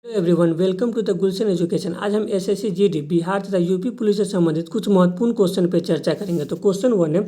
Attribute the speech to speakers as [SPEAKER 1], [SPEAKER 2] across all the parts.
[SPEAKER 1] Everyone, welcome to the Gulshan education. आज हम SSC GD Bihar तथा यूपी पुलिस से संबंधित कुछ महत्वपूर्ण क्वेश्चन पे चर्चा करेंगे। तो क्वेश्चन 1 है,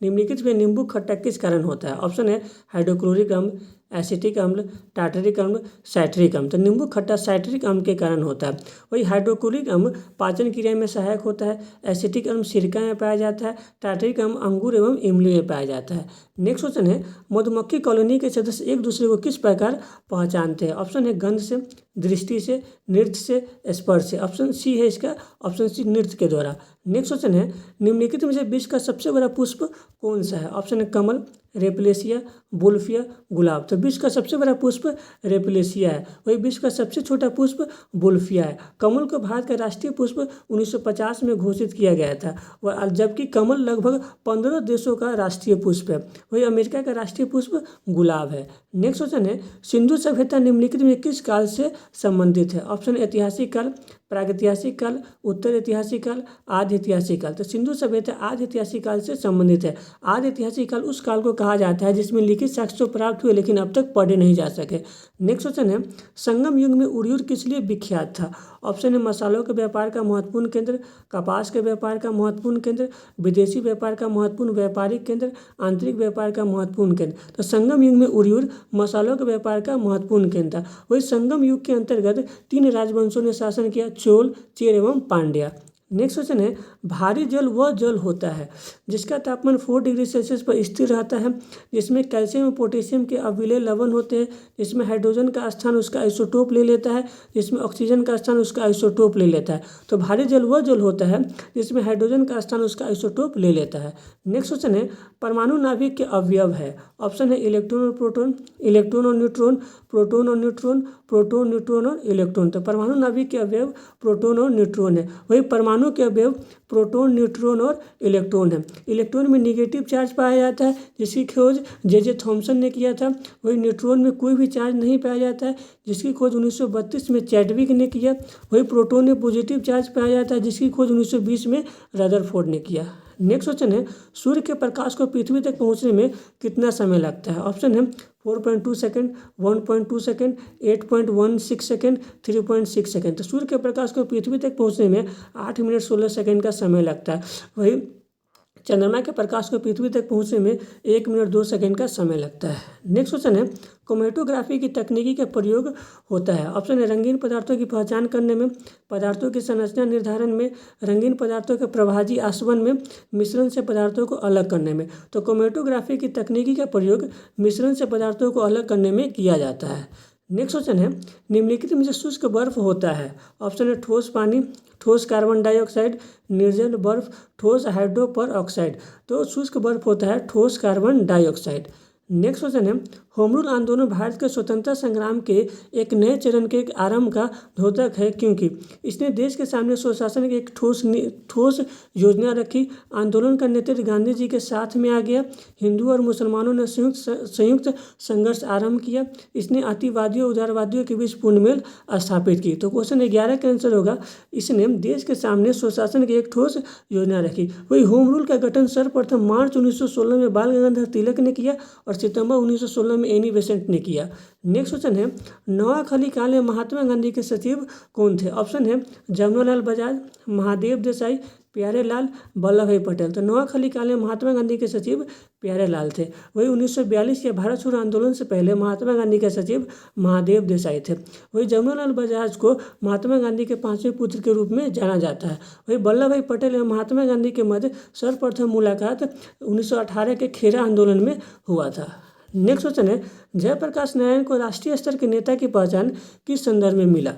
[SPEAKER 1] निम्नलिखित में नींबू खट्टा किस कारण होता है? ऑप्शन है हाइड्रोक्लोरिक अम्ल, एसिटिक अम्ल, टार्टरिक अम्ल, साइट्रिक अम्ल। तो नींबू खट्टा साइट्रिक अम्ल के कारण होता है। वही हाइड्रोक्लोरिक अम्ल पाचन क्रिया में सहायक होता है, एसिटिक अम्ल सिरका में पाया जाता है, टार्टरिक अम्ल अंगूर एवं इमली में पाया जाता है। नेक्स्ट क्वेश्चन है, मधुमक्खी कॉलोनी के सदस्य एक दूसरे को किस प्रकार पहचानते हैं? ऑप्शन है गंध से, दृष्टि से, नृत्य से, स्पर्श से। ऑप्शन सी है इसका, ऑप्शन सी नृत्य के द्वारा। नेक्स्ट क्वेश्चन है, निम्नलिखित में से विश्व का सबसे बड़ा पुष्प कौन सा है? ऑप्शन है कमल, रेपलेसिया, बुल्फिया, गुलाब। तो विश्व का सबसे बड़ा पुष्प रेपलेसिया है, वही विश्व का सबसे छोटा पुष्प बुल्फिया है। कमल को भारत का राष्ट्रीय पुष्प 1950 में घोषित किया गया था, और जबकि कमल लगभग 15 देशों का राष्ट्रीय पुष्प है। वही अमेरिका का राष्ट्रीय पुष्प गुलाब है। नेक्स्ट क्वेश्चन है, सिंधु सभ्यता निम्नलिखित में किस काल से संबंधित है? ऑप्शन ऐतिहासिक काल, प्रागैतिहासिक काल, उत्तर ऐतिहासिक काल, आदि ऐतिहासिक काल। तो सिंधु सभ्यता आदि ऐतिहासिक काल से संबंधित है। आदि ऐतिहासिक काल उस काल को कहा जाता है जिसमें लिखित साक्ष्य प्राप्त हुए लेकिन अब तक पढ़े नहीं जा सके। नेक्स्ट क्वेश्चन है, संगम युग में उरियूर किस लिए विख्यात था? ऑप्शन है मसालों के व्यापार का महत्वपूर्ण केंद्र, कपास के व्यापार का महत्वपूर्ण केंद्र, विदेशी व्यापार का महत्वपूर्ण व्यापारिक केंद्र, आंतरिक व्यापार का महत्वपूर्ण केंद्र। तो संगम युग में उरियूर मसालों के व्यापार का महत्वपूर्ण केंद्र था। वही संगम युग के अंतर्गत 3 राजवंशों ने शासन किया, चोल, चेर एवं पांड्या। नेक्स्ट क्वेश्चन है, भारी जल वह जल होता है जिसका तापमान 4 डिग्री सेल्सियस पर स्थिर रहता है, जिसमें कैल्शियम और पोटेशियम के अविलेय लवण होते हैं, जिसमें हाइड्रोजन का स्थान उसका आइसोटोप ले लेता है, जिसमें ऑक्सीजन का स्थान उसका आइसोटोप ले लेता है। तो भारी जल वह जल होता है जिसमें हाइड्रोजन का स्थान उसका आइसोटोप ले लेता है। नेक्स्ट क्वेश्चन है, परमाणु नाभिक के अवयव है। ऑप्शन है इलेक्ट्रॉन और प्रोटॉन, इलेक्ट्रॉन और न्यूट्रॉन, प्रोटॉन और न्यूट्रॉन, प्रोटॉन, न्यूट्रॉन और इलेक्ट्रॉन। तो परमाणु नाभिक के अवयव प्रोटॉन और न्यूट्रॉन है। वही परमाणु के अवयव प्रोटॉन, न्यूट्रॉन और इलेक्ट्रॉन है। इलेक्ट्रॉन में निगेटिव चार्ज पाया जाता है जिसकी खोज जे थॉमसन ने किया था। वही न्यूट्रॉन में कोई भी चार्ज नहीं पाया जाता है जिसकी खोज 1932 में चैडविक ने किया। वही प्रोटॉन में पॉजिटिव चार्ज पाया जाता है जिसकी खोज 1920 में रदरफोर्ड ने किया। नेक्स्ट क्वेश्चन है, सूर्य के प्रकाश को पृथ्वी तक पहुंचने में कितना समय लगता है? ऑप्शन है 4.2 सेकेंड, 1.2 सेकेंड, 8.16 सेकेंड, 3.6 सेकेंड। तो सूर्य के प्रकाश को पृथ्वी तक पहुंचने में 8 मिनट 16 सेकेंड का समय लगता है। वही चंद्रमा के प्रकाश को पृथ्वी तक पहुंचने में 1 मिनट 2 सेकेंड का समय लगता है। नेक्स्ट क्वेश्चन है, क्रोमेटोग्राफी की तकनीकी का प्रयोग होता है। ऑप्शन है रंगीन पदार्थों की पहचान करने में, पदार्थों की संरचना निर्धारण में, रंगीन पदार्थों के प्रभाजी आसवन में, मिश्रण से पदार्थों को अलग करने में। तो क्रोमेटोग्राफी की तकनीकी का प्रयोग मिश्रण से पदार्थों को अलग करने में किया जाता है। नेक्स्ट क्वेश्चन है, निम्नलिखित में जो शुष्क बर्फ होता है? ऑप्शन है ठोस पानी, ठोस कार्बन डाइऑक्साइड, निर्जल बर्फ, ठोस हाइड्रो पर ऑक्साइड। तो शुष्क बर्फ होता है ठोस कार्बन डाइऑक्साइड। नेक्स्ट क्वेश्चन है, होम रूल आंदोलन भारत के स्वतंत्रता संग्राम के एक नए चरण के आरंभ का द्योतक है क्योंकि इसने देश के सामने स्वशासन की एक ठोस योजना रखी। आंदोलन का नेतृत्व गांधी जी के साथ में आ गया। हिंदू और मुसलमानों ने संयुक्त संघर्ष आरंभ किया। इसने अतिवादियों उदारवादियों के बीच पूर्णमेल स्थापित की। तो क्वेश्चन 11 का आंसर होगा, इसने देश के सामने स्वशासन की एक ठोस योजना रखी। वही होम रूल का गठन सर्वप्रथम मार्च 1916 में बाल गंगाधर तिलक ने किया और सितंबर 1916 में एनी बेसेंट ने किया। नेक्स्ट क्वेश्चन है, नोआखली काल में महात्मा गांधी के सचिव कौन थे? ऑप्शन है जमनालाल बजाज, महादेव देसाई, प्यारेलाल, वल्लभ भाई पटेल। तो नोआखली काल में महात्मा गांधी के सचिव प्यारेलाल थे। वही 1942 के भारत छोड़ो आंदोलन से पहले महात्मा गांधी के सचिव महादेव देसाई थे। वही जमनालाल बजाज को महात्मा गांधी के 5वें पुत्र के रूप में जाना जाता है। वही वल्लभ भाई पटेल एवं महात्मा गांधी के मध्य सर्वप्रथम मुलाकात 1918 के खेरा आंदोलन में हुआ था। नेक्स्ट क्वेश्चन है, जयप्रकाश नारायण को राष्ट्रीय स्तर के नेता की पहचान किस संदर्भ में मिला?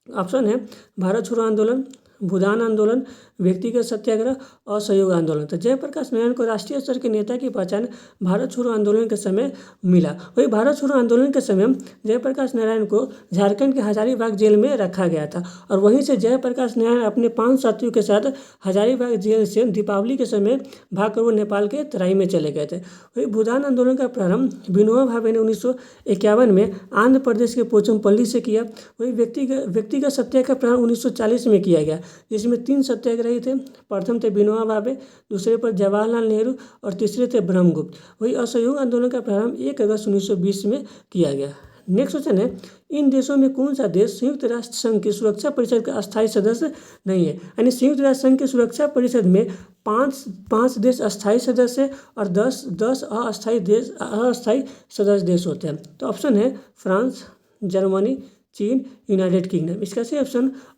[SPEAKER 1] ऑप्शन है भारत छोड़ो आंदोलन, भूदान आंदोलन, व्यक्तिगत सत्याग्रह, असहयोग आंदोलन। तो जयप्रकाश नारायण को राष्ट्रीय स्तर के नेता की पहचान भारत छोड़ो आंदोलन के समय मिला। वही भारत छोड़ो आंदोलन के समय जयप्रकाश नारायण को झारखंड के हजारीबाग जेल में रखा गया था और वहीं से जयप्रकाश नारायण अपने 5 साथियों के साथ हजारीबाग जेल से दीपावली के समय भागकर वो नेपाल के तराई में चले गए थे। वही भूदान आंदोलन का प्रारंभ विनोबा भावे ने 1951 में आंध्र प्रदेश के पोचमपल्ली से किया। वही व्यक्तिगत सत्याग्रह का प्रारंभ 1940 में किया गया, जिसमें 3 सत्याग्रही थे। प्रथम थे विनोबा भावे, दूसरे पर जवाहरलाल नेहरू और तीसरे थे ब्रह्मगुप्त। वही असहयोग आंदोलन का प्रारंभ 1 अगस्त 1920 में किया गया। नेक्स्ट क्वेश्चन है, इन देशों में कौन सा देश संयुक्त राष्ट्र संघ की सुरक्षा परिषद का अस्थायी सदस्य नहीं है? यानी संयुक्त राष्ट्र संघ की सुरक्षा परिषद में पाँच देश अस्थायी सदस्य और 10 अस्थायी सदस्य देश होते हैं। तो ऑप्शन है फ्रांस, जर्मनी, चीन, यूनाइटेड किंगडम। इसका सही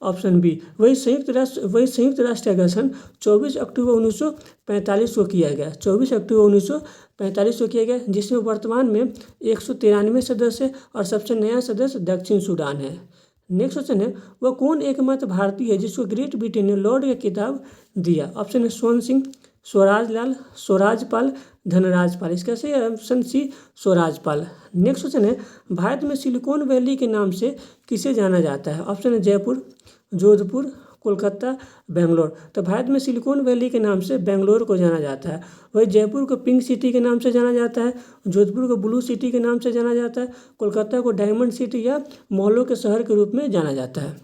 [SPEAKER 1] ऑप्शन बी। वही संयुक्त राष्ट्र का गठन 24 अक्टूबर 1945 को किया गया। 24 अक्टूबर 1945 को किया गया, जिसमें वर्तमान में 193 सदस्य और सबसे नया सदस्य दक्षिण सूडान है। नेक्स्ट क्वेश्चन है, वह कौन एकमात्र भारतीय है जिसको ग्रेट ब्रिटेन ने लॉर्ड का खिताब दिया? ऑप्शन है स्वर्ण सिंह, स्वराजलाल, स्वराजपाल, धनराजपाल। इसका सही ऑप्शन सी, स्वराजपाल। नेक्स्ट क्वेश्चन है, भारत में सिलिकॉन वैली के नाम से किसे जाना जाता है? ऑप्शन है जयपुर, जोधपुर, कोलकाता, बेंगलोर। तो भारत में सिलिकॉन वैली के नाम से बेंगलोर को जाना जाता है। वही जयपुर को पिंक सिटी के नाम से जाना जाता है, जोधपुर को ब्लू सिटी के नाम से जाना जाता है, कोलकाता को डायमंड सिटी या मॉलों के शहर के रूप में जाना जाता है।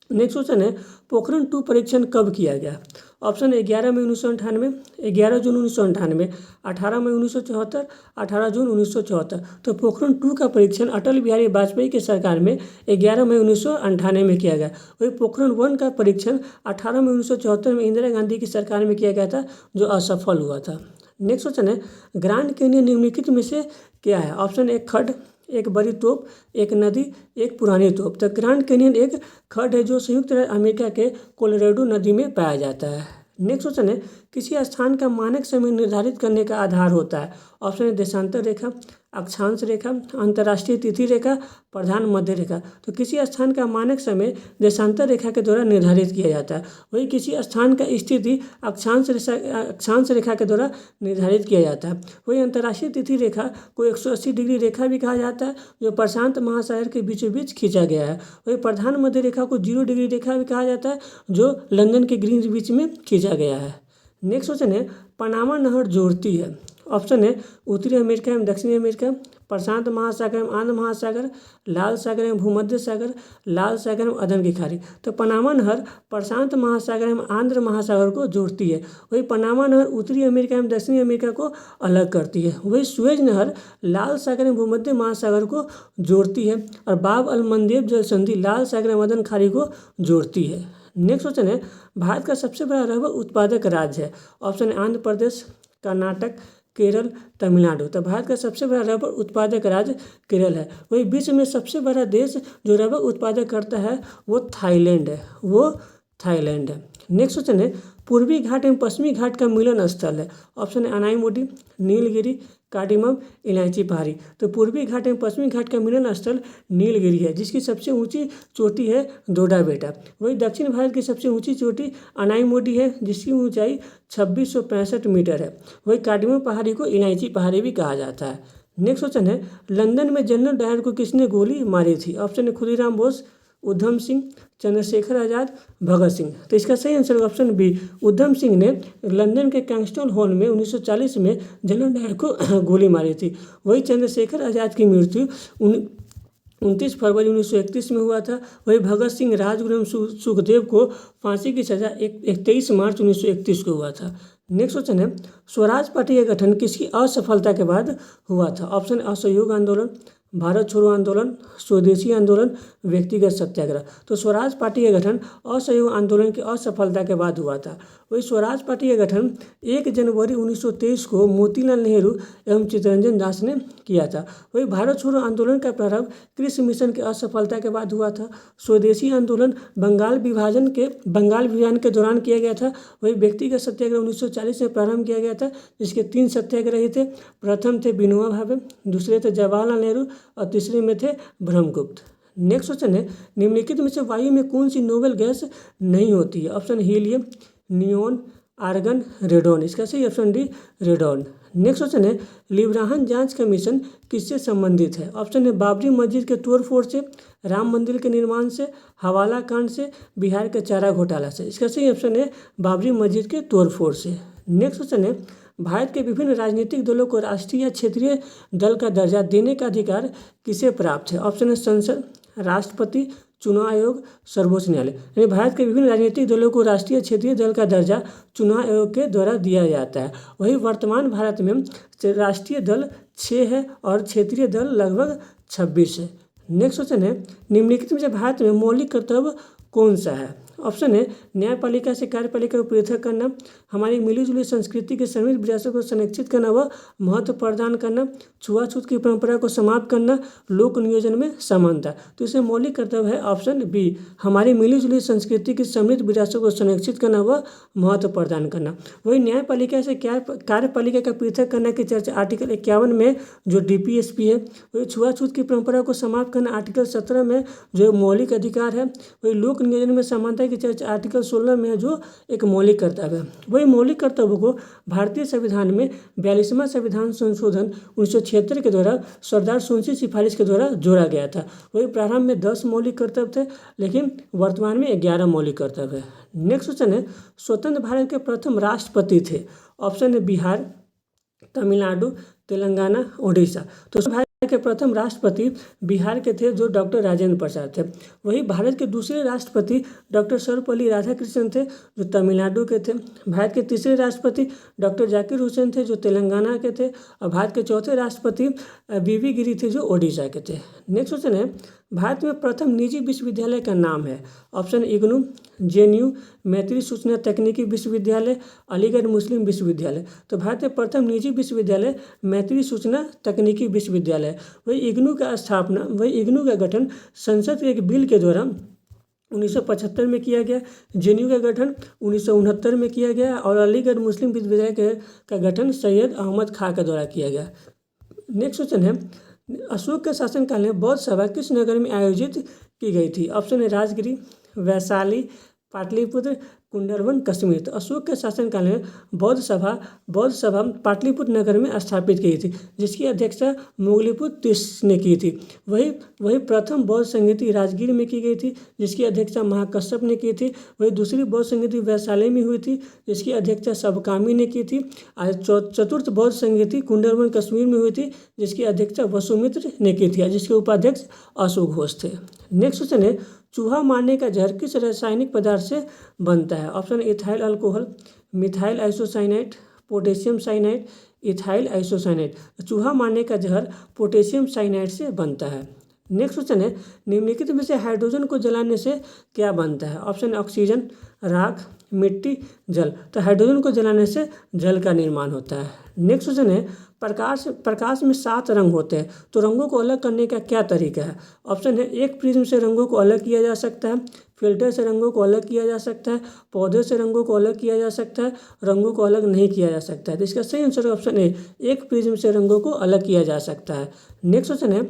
[SPEAKER 1] नेक्स्ट क्वेश्चन है, पोखरण 2 परीक्षण कब किया गया? ऑप्शन 11 मई 1998, 11 जून 1998, 18 मई 1974, 18 जून 1974। तो पोखरण 2 का परीक्षण अटल बिहारी वाजपेयी के सरकार में 11 मई 1998 में किया गया। वही पोखरण 1 का परीक्षण 18 मई 1974 में इंदिरा गांधी की सरकार में किया गया था, जो असफल हुआ था। नेक्स्ट क्वेश्चन है, ग्रैंड कैनियन निम्नलिखित में से क्या है? ऑप्शन एक खड्ड, एक बड़ी तोप, एक नदी, एक पुरानी तोप। तो ग्रैंड कैनियन एक खड्ड है जो संयुक्त राज्य अमेरिका के कोलोराडो नदी में पाया जाता है। नेक्स्ट क्वेश्चन है, किसी स्थान का मानक समय निर्धारित करने का आधार होता है? ऑप्शन है देशांतर रेखा, अक्षांश रेखा, अंतर्राष्ट्रीय तिथि रेखा, प्रधान मध्य रेखा। तो किसी स्थान का मानक समय देशांतर रेखा के द्वारा निर्धारित किया जाता है। वही किसी स्थान का स्थिति अक्षांश रेखा के द्वारा निर्धारित किया जाता है। वही अंतर्राष्ट्रीय तिथि रेखा को 180 डिग्री रेखा भी कहा जाता है, जो प्रशांत महासागर के बीचों बीच खींचा गया है। वही प्रधान मध्य रेखा को 0 डिग्री रेखा भी कहा जाता है, जो लंदन के ग्रीनविच बीच में खींचा गया है। नेक्स्ट क्वेश्चन है, पनामा नहर जोड़ती है? ऑप्शन है उत्तरी अमेरिका एवं दक्षिणी अमेरिका, प्रशांत महासागर एवं आंध्र महासागर, लाल सागर एवं भूमध्य सागर, लाल सागर एवं अदन की खाड़ी। तो पनामा नहर प्रशांत महासागर एवं आंध्र महासागर को जोड़ती है। वही पनामा नहर उत्तरी अमेरिका एवं दक्षिणी अमेरिका को अलग करती है। वही सुएज नहर लाल सागर एवं भूमध्य महासागर को जोड़ती है, और बाब अल मंदेब जल संधि लाल सागर एवं अदन खाड़ी को जोड़ती है। नेक्स्ट क्वेश्चन है, भारत का सबसे बड़ा रबर उत्पादक राज्य है? ऑप्शन है आंध्र प्रदेश, कर्नाटक, केरल, तमिलनाडु। तो भारत का सबसे बड़ा रबर उत्पादक राज्य केरल है। वही विश्व में सबसे बड़ा देश जो रबर उत्पादक करता है वो थाईलैंड है। नेक्स्ट क्वेश्चन है, पूर्वी घाट एवं पश्चिमी घाट का मिलन स्थल है? ऑप्शन है अनाईमुडी, नीलगिरी, कार्डिमम, इलायची पहाड़ी। तो पूर्वी घाट एवं पश्चिमी घाट का मिलन स्थल नीलगिरी है, जिसकी सबसे ऊंची चोटी है डोडा बेटा। वही दक्षिण भारत की सबसे ऊंची चोटी अनाईमुडी है, जिसकी ऊंचाई 2665 मीटर है। वही कार्डिमम पहाड़ी को इलायची पहाड़ी भी कहा जाता है। नेक्स्ट क्वेश्चन है, लंदन में जनरल डायर को किसने गोली मारी थी? ऑप्शन है खुदीराम बोस, उधम सिंह, चंद्रशेखर आज़ाद, भगत सिंह। तो इसका सही answer option B, Udham Singh ने लंदन के कैंगस्टन हॉल में 1940 में जनरल डायर को गोली मारी थी। वही चंद्रशेखर आज़ाद की मृत्यु 29 फरवरी 1931 में हुआ था। वही भगत सिंह, राजगुरु एवं सुखदेव को फांसी की सजा 23 मार्च 1931 को हुआ था। नेक्स्ट क्वेश्चन है, स्वराज पार्टी का गठन किसकी असफलता के बाद हुआ था? ऑप्शन असहयोग आंदोलन, भारत छोड़ो आंदोलन, स्वदेशी आंदोलन, व्यक्तिगत सत्याग्रह। तो स्वराज पार्टी का गठन असहयोग आंदोलन की असफलता के बाद हुआ था। वही स्वराज पार्टी का गठन 1 जनवरी 1923 को मोतीलाल नेहरू एवं चित्तरंजन दास ने किया था। वही भारत छोड़ो आंदोलन का प्रारंभ कृषि मिशन की असफलता के बाद हुआ था। स्वदेशी आंदोलन बंगाल विभाजन के दौरान किया गया था। वही व्यक्तिगत सत्याग्रह 1940 में प्रारंभ किया गया था, जिसके 3 सत्याग्रही थे। प्रथम थे विनोबा भावे, दूसरे थे जवाहरलाल नेहरू और तीसरे में थे ब्रह्मगुप्त। नेक्स्ट क्वेश्चन है, निम्नलिखित में से वायु में कौन सी नोबेल गैस नहीं होती है? Option helium, neon, argon, radon. इसका सही option D, radon. Next question है, लिब्राहन जांच कमीशन किससे संबंधित है? ऑप्शन है बाबरी मस्जिद के तोड़फोड़ से, राम मंदिर के निर्माण से, हवाला कांड से, बिहार के चारा घोटाला से। इसका सही ऑप्शन है बाबरी मस्जिद के तोड़फोड़ से। नेक्स्ट क्वेश्चन है, भारत के विभिन्न राजनीतिक दलों को राष्ट्रीय या क्षेत्रीय दल का दर्जा देने का अधिकार किसे प्राप्त है? ऑप्शन है संसद, राष्ट्रपति, चुनाव आयोग, सर्वोच्च न्यायालय। यानी भारत के विभिन्न राजनीतिक दलों को राष्ट्रीय क्षेत्रीय दल का दर्जा चुनाव आयोग के द्वारा दिया जाता है। वही वर्तमान भारत में राष्ट्रीय दल 6 है और क्षेत्रीय दल लगभग 26 है। नेक्स्ट क्वेश्चन है, निम्नलिखित में से भारत में मौलिक कर्तव्य कौन सा है? ऑप्शन है न्यायपालिका से कार्यपालिका को पृथक करना, हमारी मिलीजुली संस्कृति के समृद्ध विरासत को संरक्षित करना व महत्व प्रदान करना, छुआछूत की परंपरा को समाप्त करना, लोक नियोजन में समानता। तो इसमें मौलिक कर्तव्य है ऑप्शन बी, हमारी मिलीजुली संस्कृति की समृद्ध विरासत को संरक्षित करना व महत्व प्रदान करना। वही न्यायपालिका से कार्यपालिका का पृथक करने की चर्चा आर्टिकल 51 में जो DPSP है, वही छुआछूत की परंपरा को समाप्त करना आर्टिकल 17 में जो मौलिक अधिकार है, वही लोक नियोजन में समानता की चर्चा आर्टिकल 16 में है जो एक मौलिक कर्तव्य है। वही मौलिक कर्तव्य को भारतीय संविधान में 42वां संविधान संशोधन 1976 के द्वारा सरदार सोन की सिफारिश के द्वारा जोड़ा गया था। वही प्रारंभ में 10 मौलिक कर्तव्य थे, लेकिन वर्तमान में 11 मौलिक कर्तव्य है। नेक्स्ट क्वेश्चन है, स्वतंत्र भारत के प्रथम राष्ट्रपति थे? ऑप्शन है बिहार, तमिलनाडु, तेलंगाना, उड़ीसा। तो भारत के प्रथम राष्ट्रपति बिहार के थे जो डॉक्टर राजेंद्र प्रसाद थे। वही भारत के दूसरे राष्ट्रपति डॉक्टर सर्वपल्ली राधाकृष्णन थे जो तमिलनाडु के थे। भारत के तीसरे राष्ट्रपति डॉक्टर जाकिर हुसैन थे जो तेलंगाना के थे। और भारत के चौथे राष्ट्रपति BV गिरी थे जो ओडिशा के थे। नेक्स्ट क्वेश्चन है, भारत में प्रथम निजी विश्वविद्यालय का नाम है? ऑप्शन इग्नू, JNU, मैत्री सूचना तकनीकी विश्वविद्यालय, अलीगढ़ मुस्लिम विश्वविद्यालय। तो भारत में प्रथम निजी विश्वविद्यालय मैत्री सूचना तकनीकी विश्वविद्यालय। वही इग्नू का गठन संसद के एक बिल के द्वारा 1975 में किया गया, JNU का गठन 1969 में किया गया और अलीगढ़ मुस्लिम विश्वविद्यालय का गठन सैयद अहमद खां के द्वारा किया गया। नेक्स्ट क्वेश्चन है, अशोक के शासनकाल में बौद्ध सभा किस नगर में आयोजित की गई थी? ऑप्शन है राजगिरी, वैशाली, पाटलिपुत्र, कुंडलवन, कश्मीर। तो अशोक के शासनकाल में बौद्ध सभा पाटलिपुत्र नगर में स्थापित की थी, जिसकी अध्यक्षता मुगलिपुत्र ने की थी। वही प्रथम बौद्ध संगीति राजगीर में की गई थी, जिसकी अध्यक्षता महाकश्यप ने की थी। वही दूसरी बौद्ध संगीति वैशाली में हुई थी, जिसकी अध्यक्षता सबकामी ने की थी। चतुर्थ बौद्ध संगीति कुंडलवन कश्मीर में हुई थी, जिसकी अध्यक्षता वसुमित्र ने की थी, जिसके उपाध्यक्ष अशोक घोष थे। नेक्स्ट क्वेश्चन है, चूहा मारने का जहर किस रासायनिक पदार्थ से बनता है? Option ethyl alcohol, methyl isocyanate, potassium cyanide, ethyl isocyanate. चूहा मारने का जहर पोटेशियम साइनाइड से बनता है। नेक्स्ट क्वेश्चन है, निम्नलिखित में से हाइड्रोजन को जलाने से क्या बनता है? ऑप्शन ऑक्सीजन, राख, मिट्टी, जल। तो हाइड्रोजन को जलाने से जल का निर्माण होता है। नेक्स्ट क्वेश्चन है, प्रकाश में 7 रंग होते हैं, तो रंगों को अलग करने का क्या तरीका है? ऑप्शन है एक प्रिज्म से रंगों को अलग किया जा सकता है, फिल्टर से रंगों को अलग किया जा सकता है, पौधे से रंगों को अलग किया जा सकता है, रंगों को अलग नहीं किया जा सकता है। तो इसका सही आंसर ऑप्शन है एक प्रिज्म से रंगों को अलग किया जा सकता है। नेक्स्ट क्वेश्चन है,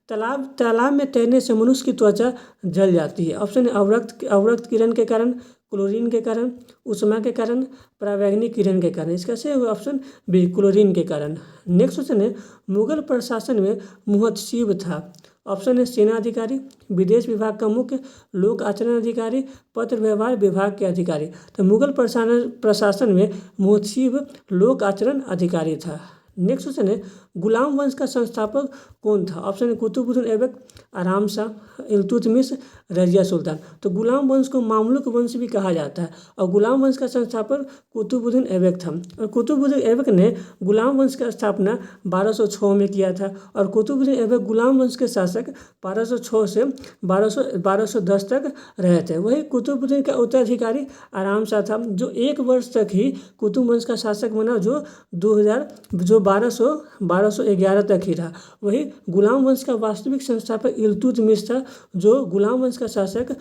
[SPEAKER 1] तालाब में तैरने से मनुष्य की त्वचा जल जाती है। ऑप्शन है अवरक्त किरण के कारण, क्लोरीन के कारण, उष्मा के कारण, परावैंगनिक किरण के कारण। इसका सही ऑप्शन बी क्लोरीन के कारण। नेक्स्ट क्वेश्चन है, मुगल प्रशासन में मुहतसिब था। ऑप्शन है सेना अधिकारी, विदेश विभाग का मुख्य, लोक आचरण अधिकारी, पत्र व्यवहार विभाग के अधिकारी। तो मुगल प्रशासन में मुहतसिब लोक आचरण अधिकारी था। नेक्स्ट क्वेश्चन है, गुलाम वंश का संस्थापक कौन था? ऑप्शन है कुतुबुद्दीन ऐबक, आराम शाह, इल्तुतमिश, रजिया सुल्तान। तो गुलाम वंश को मामलुक वंश भी कहा जाता है और गुलाम वंश का संस्थापक कुतुबुद्दीन ऐबक था। और कुतुबुद्दीन ऐबक ने गुलाम वंश का स्थापना 1206 में किया था और कुतुबुद्दीन ऐबक गुलाम वंश के शासक 1206 से 1210 तक रहे थे। वही कुतुबुद्दीन का उत्तराधिकारी आराम शाह था, जो 1 वर्ष तक ही कुतुब वंश का शासक बना, जो 1211 तक ही रहा। वही गुलाम वंश का वास्तविक संस्थापक इल्तुतमिश था, जो गुलाम वंश का शासक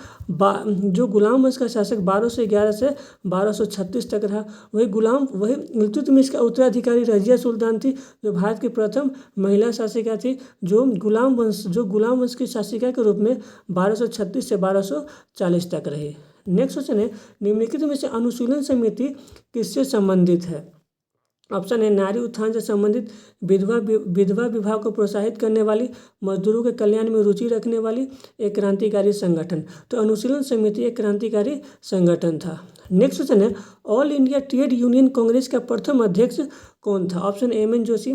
[SPEAKER 1] 1211 से 1236 तक रहा। वही इल्तुतमिश का उत्तराधिकारी रजिया सुल्तान थी, जो भारत की प्रथम महिला शासिका थी, जो गुलाम वंश की शासिका के रूप में 1236 से 1240 तक रही। नेक्स्ट क्वेश्चन है, निम्नलिखित में से अनुशीलन समिति किससे संबंधित है? ऑप्शन है नारी उत्थान से संबंधित, विधवा विवाह को प्रोत्साहित करने वाली, मजदूरों के कल्याण में रुचि रखने वाली, एक क्रांतिकारी संगठन। तो अनुशीलन समिति एक क्रांतिकारी संगठन था। नेक्स्ट क्वेश्चन है, all India trade union congress का प्रथम अध्यक्ष कौन था? Option M N. जोशी,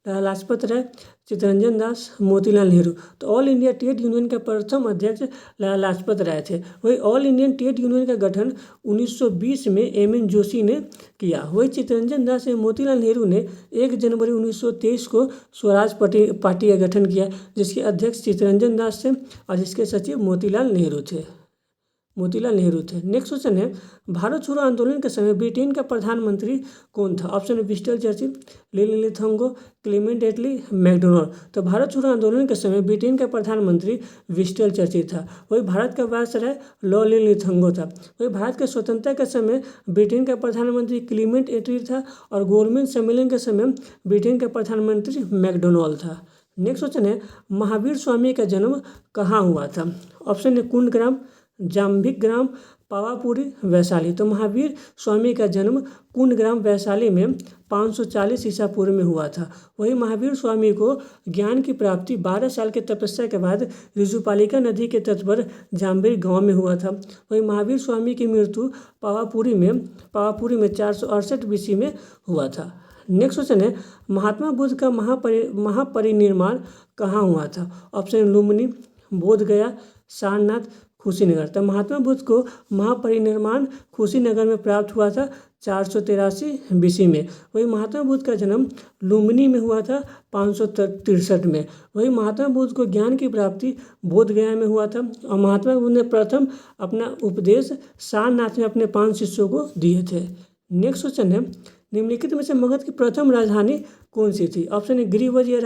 [SPEAKER 1] लाला लाजपत राय, चित्तरंजन दास, मोतीलाल नेहरू। तो ऑल इंडिया ट्रेड यूनियन के प्रथम अध्यक्ष लाला लाजपत राय थे। वही ऑल इंडियन ट्रेड यूनियन का गठन 1920 में एम.एन. जोशी ने किया। वही चित्तरंजन दास एवं मोतीलाल नेहरू ने 1 जनवरी 1923 को स्वराज पार्टी का गठन किया, जिसके अध्यक्ष चित्तरंजन दास थे और जिसके सचिव मोतीलाल नेहरू थे। नेक्स्ट क्वेश्चन है, भारत छोड़ो आंदोलन के समय ब्रिटेन का प्रधानमंत्री कौन था? ऑप्शन है विंस्टन चर्चिल, लिली थंगो, क्लेमेंट एटली, मैकडोनाल्ड। तो भारत छोड़ो आंदोलन के समय ब्रिटेन का प्रधानमंत्री विंस्टन चर्चिल था। वही भारत का वायसराय लॉर्ड लिली थंगो था। वही भारत के स्वतंत्रता के समय ब्रिटेन का प्रधानमंत्री क्लेमेंट एटली था और गोलमेज सम्मेलन के समय ब्रिटेन का प्रधानमंत्री मैकडोनाल्ड था। नेक्स्ट क्वेश्चन है, महावीर स्वामी का जन्म कहाँ हुआ था? ऑप्शन है कुंडग्राम, जाम्बिक ग्राम, पावापुरी, वैशाली। तो महावीर स्वामी का जन्म कुंडग्राम वैशाली में 540 ईसा पूर्व में हुआ था। वही महावीर स्वामी को ज्ञान की प्राप्ति 12 साल के तपस्या के बाद ऋजुपालिका नदी के तट पर जाम्बिक गांव में हुआ था। वही महावीर स्वामी की मृत्यु पावापुरी में 468 BC में हुआ था। नेक्स्ट क्वेश्चन है, महात्मा बुद्ध का महापरिनिर्वाण कहाँ हुआ था? ऑप्शन लुम्बिनी, बोधगया, सारनाथ, कुशीनगर। तो महात्मा बुद्ध को महापरिनिर्वाण कुशीनगर में प्राप्त हुआ था 483 BC में। वही महात्मा बुद्ध का जन्म लुम्बिनी में हुआ था 563 में। वही महात्मा बुद्ध को ज्ञान की प्राप्ति बोधगया में हुआ था और महात्मा बुद्ध ने प्रथम अपना उपदेश सारनाथ में अपने 5 शिष्यों को दिए थे। नेक्स्ट क्वेश्चन है, निम्नलिखित में से मगध की प्रथम राजधानी कौन सी थी? ऑप्शन है गिरिवज या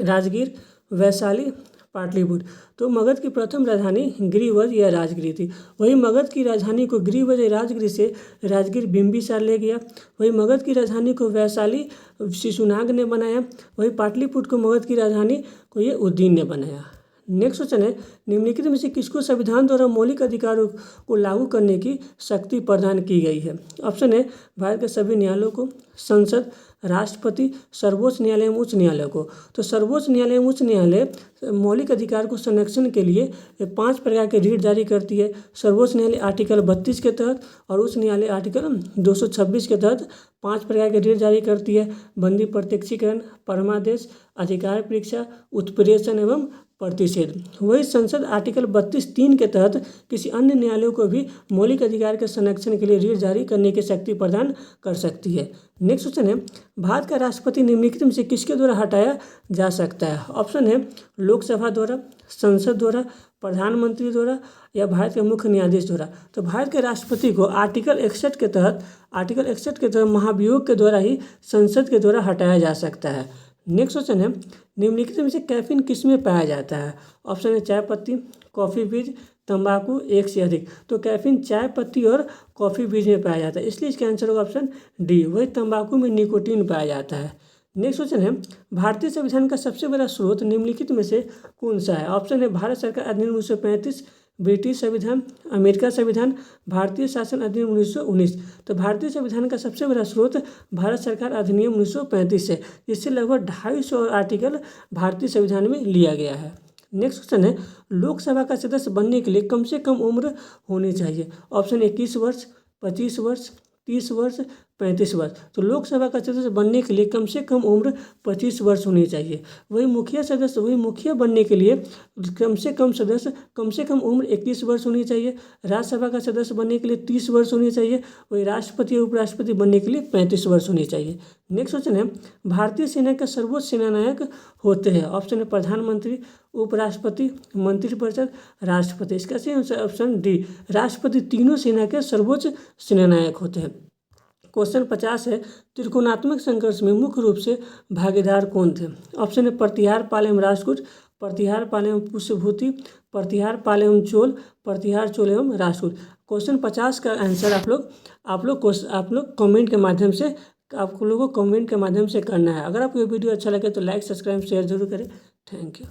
[SPEAKER 1] राजगीर, वैशाली, पाटलिपुत्र। तो मगध की प्रथम राजधानी गिरिवज या राजगिरी थी। वही मगध की राजधानी को गिरिवज या राजगिरी से राजगीर बिंबिसार ले गया। वही मगध की राजधानी को वैशाली शिशुनाग ने बनाया। वही पाटलिपुत्र को मगध की राजधानी को ये उज्जैन ने बनाया। नेक्स्ट क्वेश्चन है, निम्नलिखित में से किसको संविधान द्वारा मौलिक अधिकारों को लागू करने की शक्ति प्रदान की गई है? ऑप्शन है भारत के सभी न्यायालयों को, संसद, राष्ट्रपति, सर्वोच्च न्यायालय एवं उच्च न्यायालय को। तो सर्वोच्च न्यायालय एवं उच्च न्यायालय मौलिक अधिकार को संरक्षण के लिए 5 प्रकार के रीट जारी करती है। सर्वोच्च न्यायालय आर्टिकल 32 के तहत और उच्च न्यायालय आर्टिकल 226 के तहत 5 प्रकार के रीट जारी करती है। बंदी प्रत्यक्षीकरण, परमादेश, अधिकार परीक्षा, उत्प्रेषण एवं प्रतिषेध। वही संसद आर्टिकल 32(3) के तहत किसी अन्य न्यायालय को भी मौलिक अधिकार के संरक्षण के लिए रीट जारी करने की शक्ति प्रदान कर सकती है। नेक्स्ट क्वेश्चन है, भारत का राष्ट्रपति निम्नलिखित में से किसके द्वारा हटाया जा सकता है? ऑप्शन है लोकसभा द्वारा, संसद द्वारा, प्रधानमंत्री द्वारा या भारत के मुख्य न्यायाधीश द्वारा। तो भारत के राष्ट्रपति को आर्टिकल 61 के तहत महाभियोग के द्वारा ही संसद के द्वारा हटाया जा सकता है। नेक्स्ट क्वेश्चन है, निम्नलिखित में से कैफीन किस में पाया जाता है? ऑप्शन है चाय पत्ती, कॉफ़ी बीज, तंबाकू, एक से अधिक। तो कैफीन चाय पत्ती और कॉफ़ी बीज में पाया जाता है, इसलिए इसका आंसर होगा ऑप्शन डी। वही तंबाकू में निकोटीन पाया जाता है। नेक्स्ट क्वेश्चन है, भारतीय संविधान का सबसे बड़ा स्रोत निम्नलिखित में से कौन सा है? ऑप्शन है भारत सरकार अधिनियम 1935, ब्रिटिश संविधान, अमेरिका संविधान, भारतीय शासन अधिनियम 1919। तो भारतीय संविधान का सबसे बड़ा स्रोत भारत सरकार अधिनियम 1935 है, जिससे लगभग 250 आर्टिकल भारतीय संविधान में लिया गया है। नेक्स्ट क्वेश्चन है, लोकसभा का सदस्य बनने के लिए कम से कम उम्र होनी चाहिए? ऑप्शन 21 वर्ष, 25 वर्ष, 30 वर्ष, 35 वर्ष। तो लोकसभा का सदस्य बनने के लिए कम से कम उम्र 25 वर्ष होनी चाहिए। वही मुखिया बनने के लिए कम से कम उम्र 21 वर्ष होनी चाहिए। राज्यसभा का सदस्य बनने के लिए 30 वर्ष होनी चाहिए। वही राष्ट्रपति और उपराष्ट्रपति बनने के लिए 35 वर्ष होनी चाहिए। नेक्स्ट क्वेश्चन है, भारतीय सेना का सर्वोच्च सेनानायक होते हैं? ऑप्शन है प्रधानमंत्री, उपराष्ट्रपति, मंत्रिपरिषद, राष्ट्रपति। इसका सही आंसर ऑप्शन डी, राष्ट्रपति तीनों सेना के सर्वोच्च सेनानायक होते हैं। क्वेश्चन 50 है, त्रिकोणात्मक संघर्ष में मुख्य रूप से भागीदार कौन थे? ऑप्शन है प्रतिहार पाल एवं राष्ट्रकूट, प्रतिहार पाल एवं पुष्यभूति, प्रतिहार पाल एवं चोल, प्रतिहार चोल एवं राष्ट्रकूट। क्वेश्चन 50 का आंसर आप लोग कमेंट के माध्यम से करना है। अगर आपको ये वीडियो अच्छा लगे तो लाइक, सब्सक्राइब, शेयर जरूर करें। Thank you.